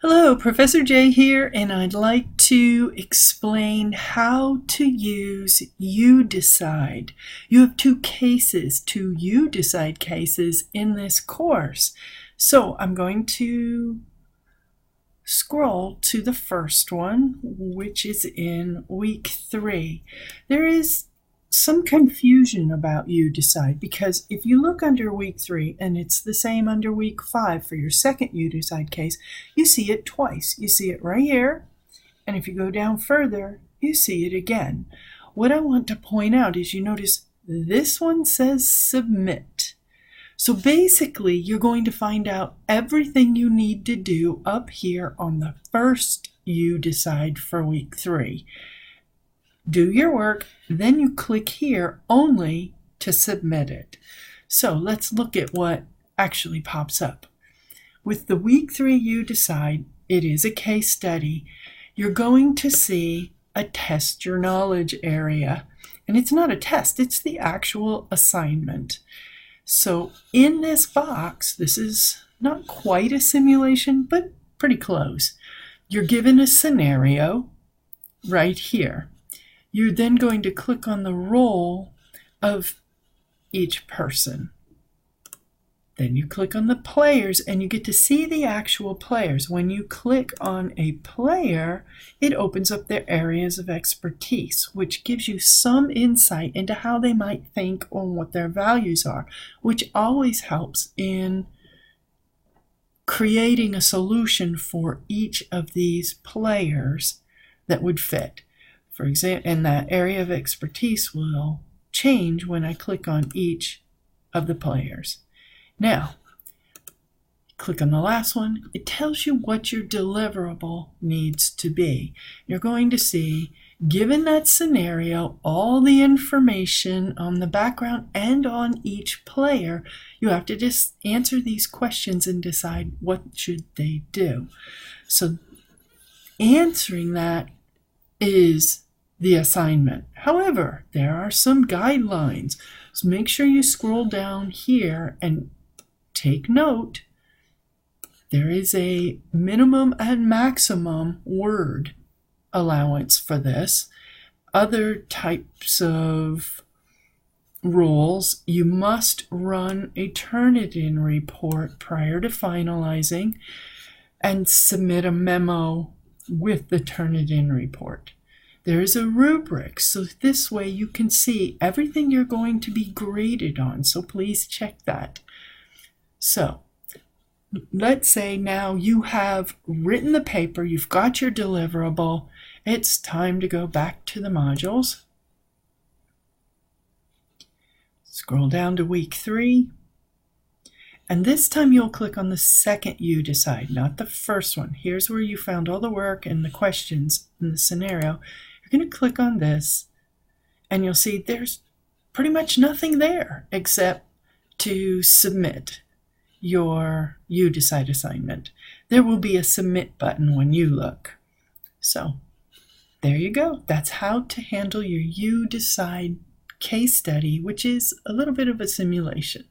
Hello, Professor Jay here, and I'd like to explain how to use UDecide. You have two UDecide cases in this course. So I'm going to scroll to the first one, which is in week 3. There is some confusion about UDecide because if you look under week 3, and it's the same under week 5 for your second UDecide case, you see it twice. You see it right here, and if you go down further, you see it again. What I want to point out is you notice this one says submit. So basically, you're going to find out everything you need to do up here on the first UDecide for week 3. Do your work, then you click here only to submit it. So let's look at what actually pops up. With the week 3 UDecide, it is a case study. You're going to see a test your knowledge area. And it's not a test, it's the actual assignment. So in this box, this is not quite a simulation, but pretty close. You're given a scenario right here. You're then going to click on the role of each person. Then you click on the players and you get to see the actual players. When you click on a player, it opens up their areas of expertise, which gives you some insight into how they might think or what their values are, which always helps in creating a solution for each of these players that would fit. For example, and that area of expertise will change when I click on each of the players. Now, click on the last one. It tells you what your deliverable needs to be. You're going to see, given that scenario, all the information on the background and on each player. You have to just answer these questions and decide what should they do. So answering that is the assignment. However, there are some guidelines. So make sure you scroll down here and take note. There is a minimum and maximum word allowance for this. Other types of rules, you must run a Turnitin report prior to finalizing and submit a memo with the Turnitin report. There is a rubric, so this way you can see everything you're going to be graded on, so please check that. So, let's say now you have written the paper, you've got your deliverable, it's time to go back to the modules. Scroll down to week 3, and this time you'll click on the second UDecide, not the first one. Here's where you found all the work and the questions in the scenario. You're going to click on this, and you'll see there's pretty much nothing there except to submit your UDecide assignment. There will be a submit button when you look. So there you go. That's how to handle your UDecide case study, which is a little bit of a simulation.